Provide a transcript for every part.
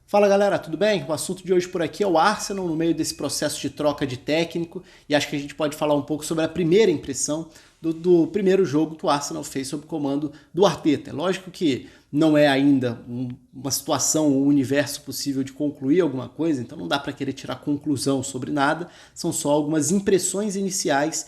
Fala galera, tudo bem? O assunto de hoje por aqui é o Arsenal no meio desse processo de troca de técnico e acho que a gente pode falar um pouco sobre a primeira impressão do primeiro jogo que o Arsenal fez sob o comando do Arteta. É lógico que não é ainda uma situação, um universo possível de concluir alguma coisa, então não dá para querer tirar conclusão sobre nada, são só algumas impressões iniciais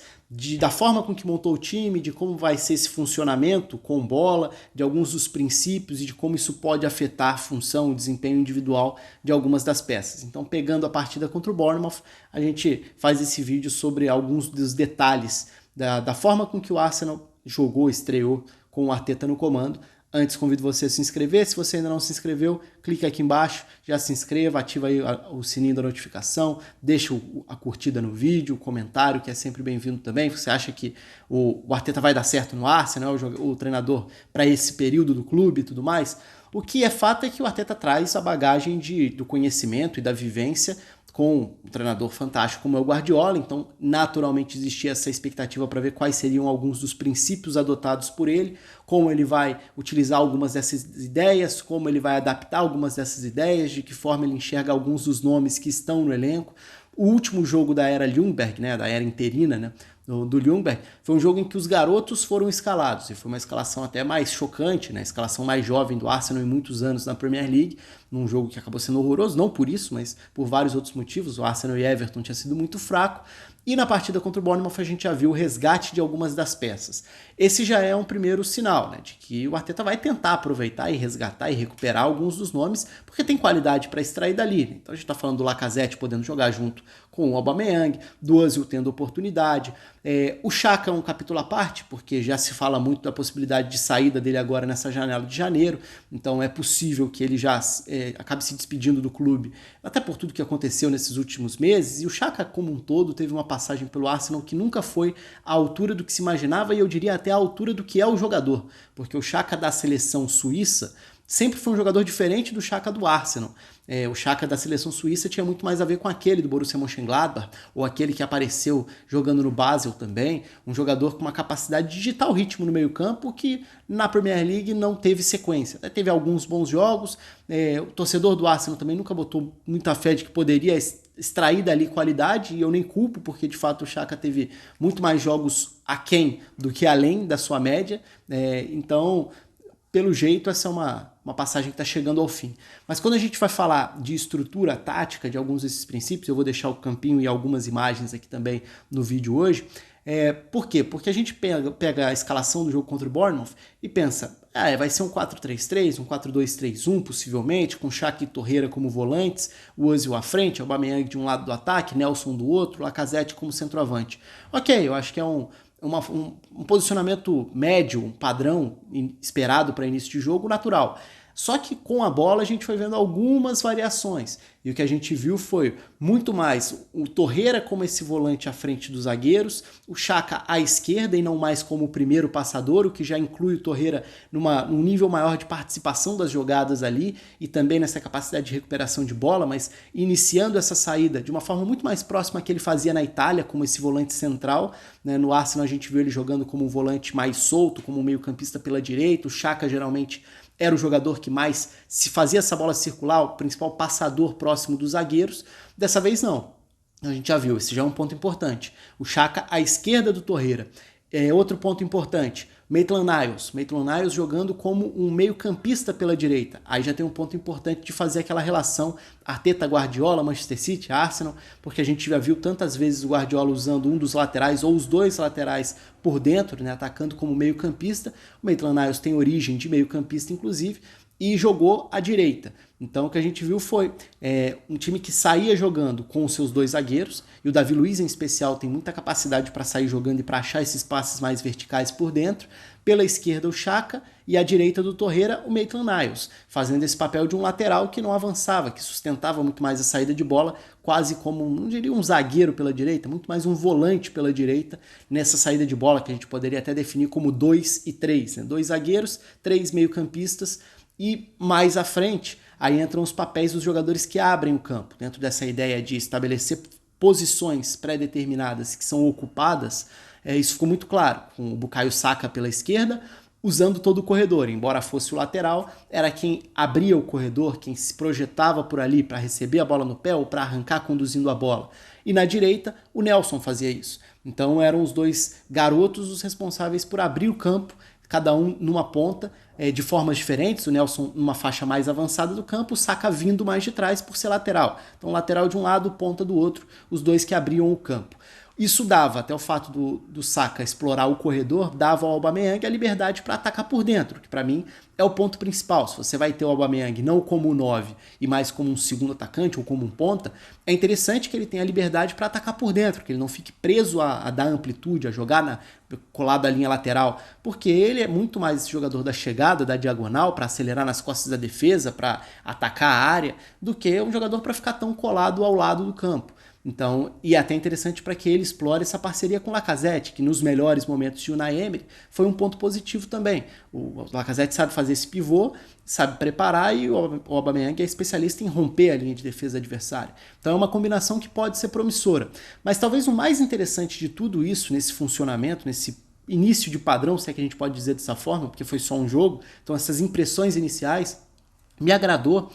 da forma com que montou o time, de como vai ser esse funcionamento com bola, de alguns dos princípios e de como isso pode afetar a função, o desempenho individual de algumas das peças. Então, pegando a partida contra o Bournemouth, a gente faz esse vídeo sobre alguns dos detalhes da forma com que o Arsenal jogou, estreou com o Arteta no comando. Antes, convido você a se inscrever. Se você ainda não se inscreveu, clique aqui embaixo, já se inscreva, ativa aí o sininho da notificação, deixa a curtida no vídeo, o comentário, que é sempre bem-vindo também. Você acha que o Arteta vai dar certo no Arsenal, o treinador para esse período do clube e tudo mais? O que é fato é que o Arteta traz a bagagem do conhecimento e da vivência com um treinador fantástico como é o Guardiola, então naturalmente existia essa expectativa para ver quais seriam alguns dos princípios adotados por ele, como ele vai utilizar algumas dessas ideias, como ele vai adaptar algumas dessas ideias, de que forma ele enxerga alguns dos nomes que estão no elenco. O último jogo da era Ljungberg, né, da era interina, né, do Ljungberg, foi um jogo em que os garotos foram escalados, e foi uma escalação até mais chocante, né, a escalação mais jovem do Arsenal em muitos anos na Premier League, num jogo que acabou sendo horroroso, não por isso, mas por vários outros motivos. O Arsenal e Everton tinha sido muito fraco, e na partida contra o Bournemouth a gente já viu o resgate de algumas das peças. Esse já é um primeiro sinal, né, de que o Arteta vai tentar aproveitar e resgatar e recuperar alguns dos nomes, porque tem qualidade para extrair dali. Né? Então a gente está falando do Lacazette podendo jogar junto com o Aubameyang, do Ozil tendo oportunidade. O Xhaka é um capítulo à parte, porque já se fala muito da possibilidade de saída dele agora nessa janela de janeiro, então é possível que ele já acabe se despedindo do clube, até por tudo que aconteceu nesses últimos meses, e o Xhaka como um todo teve uma passagem pelo Arsenal que nunca foi à altura do que se imaginava, e eu diria até à altura do que é o jogador, porque o Xhaka da seleção suíça sempre foi um jogador diferente do Xhaka do Arsenal. O Xhaka da seleção suíça tinha muito mais a ver com aquele do Borussia Mönchengladbach, ou aquele que apareceu jogando no Basel também, um jogador com uma capacidade de digitar o ritmo no meio campo que na Premier League não teve sequência. Até teve alguns bons jogos, o torcedor do Arsenal também nunca botou muita fé de que poderia extrair dali qualidade, e eu nem culpo, porque de fato o Xhaka teve muito mais jogos aquém do que além da sua média, então pelo jeito, essa é uma passagem que está chegando ao fim. Mas quando a gente vai falar de estrutura tática, de alguns desses princípios, eu vou deixar o campinho e algumas imagens aqui também no vídeo hoje. Por quê? Porque a gente pega a escalação do jogo contra o Bournemouth e pensa, vai ser um 4-3-3, um 4-2-3-1 possivelmente, com Xhaka e Torreira como volantes, o Ozil à frente, o Aubameyang de um lado do ataque, Nelson do outro, Lacazette como centroavante. Ok, eu acho que é um posicionamento médio, um padrão esperado para início de jogo natural. Só que com a bola a gente foi vendo algumas variações. E o que a gente viu foi muito mais o Torreira como esse volante à frente dos zagueiros, o Xhaka à esquerda e não mais como o primeiro passador, o que já inclui o Torreira num nível maior de participação das jogadas ali e também nessa capacidade de recuperação de bola, mas iniciando essa saída de uma forma muito mais próxima que ele fazia na Itália, como esse volante central. Né? No Arsenal a gente viu ele jogando como um volante mais solto, como um meio-campista pela direita, o Xhaka geralmente era o jogador que mais se fazia essa bola circular, o principal passador próximo dos zagueiros. Dessa vez não. A gente já viu, esse já é um ponto importante. O Xhaka à esquerda do Torreira. Outro ponto importante, Maitland-Niles jogando como um meio-campista pela direita. Aí já tem um ponto importante de fazer aquela relação Arteta, Guardiola, Manchester City, Arsenal, porque a gente já viu tantas vezes o Guardiola usando um dos laterais ou os dois laterais por dentro, né, atacando como meio-campista. O Maitland-Niles tem origem de meio-campista, inclusive, e jogou à direita. Então o que a gente viu foi um time que saía jogando com os seus dois zagueiros, e o Davi Luiz em especial tem muita capacidade para sair jogando e para achar esses passes mais verticais por dentro. Pela esquerda o Xhaka e à direita do Torreira o Maitland-Niles, fazendo esse papel de um lateral que não avançava, que sustentava muito mais a saída de bola, quase como, não diria um zagueiro pela direita, muito mais um volante pela direita nessa saída de bola que a gente poderia até definir como 2 e 3, né? 2 zagueiros, 3 meio-campistas. E mais à frente, aí entram os papéis dos jogadores que abrem o campo. Dentro dessa ideia de estabelecer posições pré-determinadas que são ocupadas, isso ficou muito claro, com o Bukayo Saka pela esquerda, usando todo o corredor. Embora fosse o lateral, era quem abria o corredor, quem se projetava por ali para receber a bola no pé ou para arrancar conduzindo a bola. E na direita, o Nelson fazia isso. Então eram os dois garotos os responsáveis por abrir o campo, cada um numa ponta, de formas diferentes. O Nelson numa faixa mais avançada do campo, o Saka vindo mais de trás por ser lateral. Então lateral de um lado, ponta do outro, os dois que abriam o campo. Isso dava, até o fato do Saka explorar o corredor, dava ao Aubameyang a liberdade para atacar por dentro, que para mim é o ponto principal. Se você vai ter o Aubameyang não como um 9 e mais como um segundo atacante ou como um ponta, é interessante que ele tenha a liberdade para atacar por dentro, que ele não fique preso a dar amplitude, a jogar colado à linha lateral, porque ele é muito mais esse jogador da chegada, da diagonal, para acelerar nas costas da defesa, para atacar a área, do que um jogador para ficar tão colado ao lado do campo. Então, e é até interessante para que ele explore essa parceria com o Lacazette, que nos melhores momentos de Unai Emery foi um ponto positivo também. O Lacazette sabe fazer esse pivô, sabe preparar, e o Aubameyang é especialista em romper a linha de defesa adversária. Então é uma combinação que pode ser promissora. Mas talvez o mais interessante de tudo isso, nesse funcionamento, nesse início de padrão, se é que a gente pode dizer dessa forma, porque foi só um jogo, então essas impressões iniciais, me agradou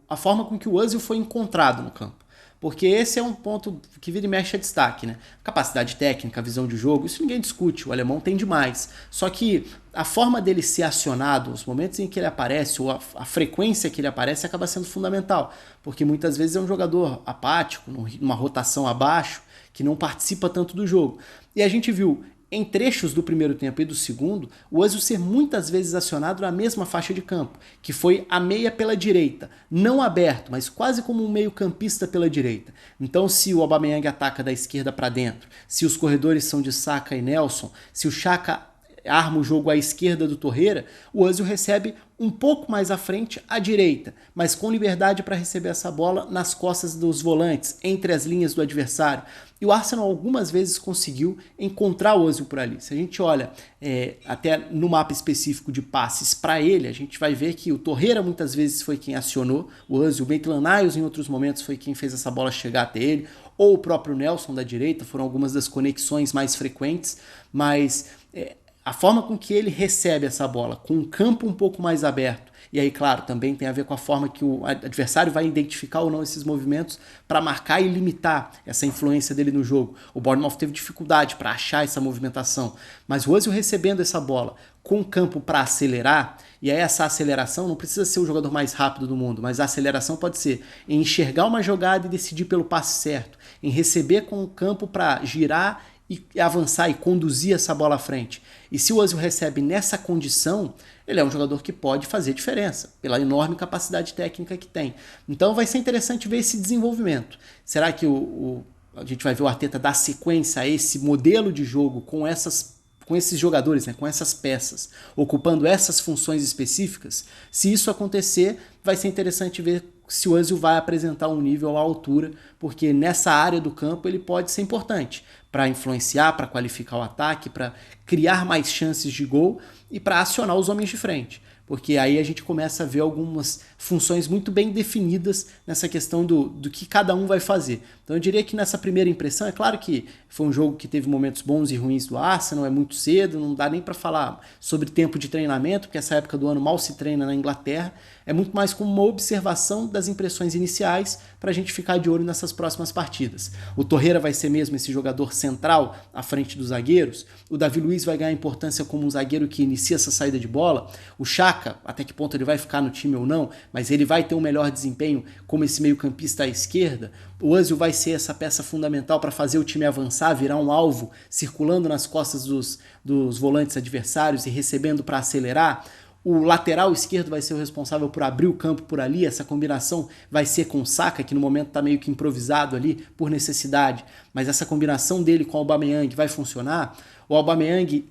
a forma com que o Özil foi encontrado no campo. Porque esse é um ponto que vira e mexe a destaque, né? Capacidade técnica, visão de jogo, isso ninguém discute, o alemão tem demais. Só que a forma dele ser acionado, os momentos em que ele aparece, ou a frequência que ele aparece, acaba sendo fundamental. Porque muitas vezes é um jogador apático, numa rotação abaixo, que não participa tanto do jogo. E a gente viu em trechos do primeiro tempo e do segundo, o Özil ser muitas vezes acionado na mesma faixa de campo, que foi a meia pela direita, não aberto, mas quase como um meio campista pela direita. Então se o Aubameyang ataca da esquerda para dentro, se os corredores são de Saka e Nelson, se o Xhaka arma o jogo à esquerda do Torreira, o Özil recebe um pouco mais à frente à direita, mas com liberdade para receber essa bola nas costas dos volantes, entre as linhas do adversário. E o Arsenal algumas vezes conseguiu encontrar o Özil por ali. Se a gente olha até no mapa específico de passes para ele, a gente vai ver que o Torreira muitas vezes foi quem acionou o Özil, o Maitland-Niles em outros momentos foi quem fez essa bola chegar até ele, ou o próprio Nelson da direita, foram algumas das conexões mais frequentes, mas a forma com que ele recebe essa bola, com um campo um pouco mais aberto, e aí, claro, também tem a ver com a forma que o adversário vai identificar ou não esses movimentos para marcar e limitar essa influência dele no jogo. O Bournemouth teve dificuldade para achar essa movimentação, mas o Özil recebendo essa bola com o campo para acelerar, e aí essa aceleração não precisa ser o jogador mais rápido do mundo, mas a aceleração pode ser em enxergar uma jogada e decidir pelo passe certo, em receber com o campo para girar e avançar e conduzir essa bola à frente. E se o Özil recebe nessa condição, ele é um jogador que pode fazer diferença, pela enorme capacidade técnica que tem. Então vai ser interessante ver esse desenvolvimento. Será que a gente vai ver o Arteta dar sequência a esse modelo de jogo com esses jogadores, né, com essas peças, ocupando essas funções específicas? Se isso acontecer, vai ser interessante ver se o Özil vai apresentar um nível à altura, porque nessa área do campo ele pode ser importante para influenciar, para qualificar o ataque, para criar mais chances de gol e para acionar os homens de frente. Porque aí a gente começa a ver algumas funções muito bem definidas nessa questão do que cada um vai fazer. Então eu diria que nessa primeira impressão, é claro que foi um jogo que teve momentos bons e ruins do Arsenal, é muito cedo, não dá nem para falar sobre tempo de treinamento, porque essa época do ano mal se treina na Inglaterra, é muito mais como uma observação das impressões iniciais para a gente ficar de olho nessas próximas partidas. O Torreira vai ser mesmo esse jogador central à frente dos zagueiros, o Davi Luiz vai ganhar importância como um zagueiro que inicia essa saída de bola, o Xhaka, até que ponto ele vai ficar no time ou não, mas ele vai ter um melhor desempenho como esse meio campista à esquerda. O Özil vai ser essa peça fundamental para fazer o time avançar, virar um alvo, circulando nas costas dos volantes adversários e recebendo para acelerar. O lateral esquerdo vai ser o responsável por abrir o campo por ali, essa combinação vai ser com o Saka, que no momento está meio que improvisado ali por necessidade, mas essa combinação dele com o Aubameyang vai funcionar. O Aubameyang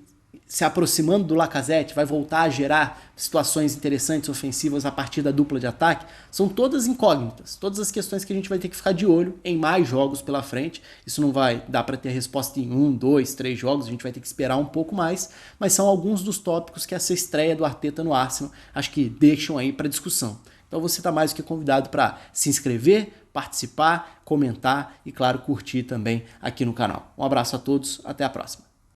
se aproximando do Lacazette, vai voltar a gerar situações interessantes ofensivas a partir da dupla de ataque, são todas incógnitas, todas as questões que a gente vai ter que ficar de olho em mais jogos pela frente. Isso não vai dar para ter resposta em 1, 2, 3 jogos, a gente vai ter que esperar um pouco mais, mas são alguns dos tópicos que essa estreia do Arteta no Arsenal acho que deixam aí para discussão. Então você está mais do que convidado para se inscrever, participar, comentar e, claro, curtir também aqui no canal. Um abraço a todos, até a próxima.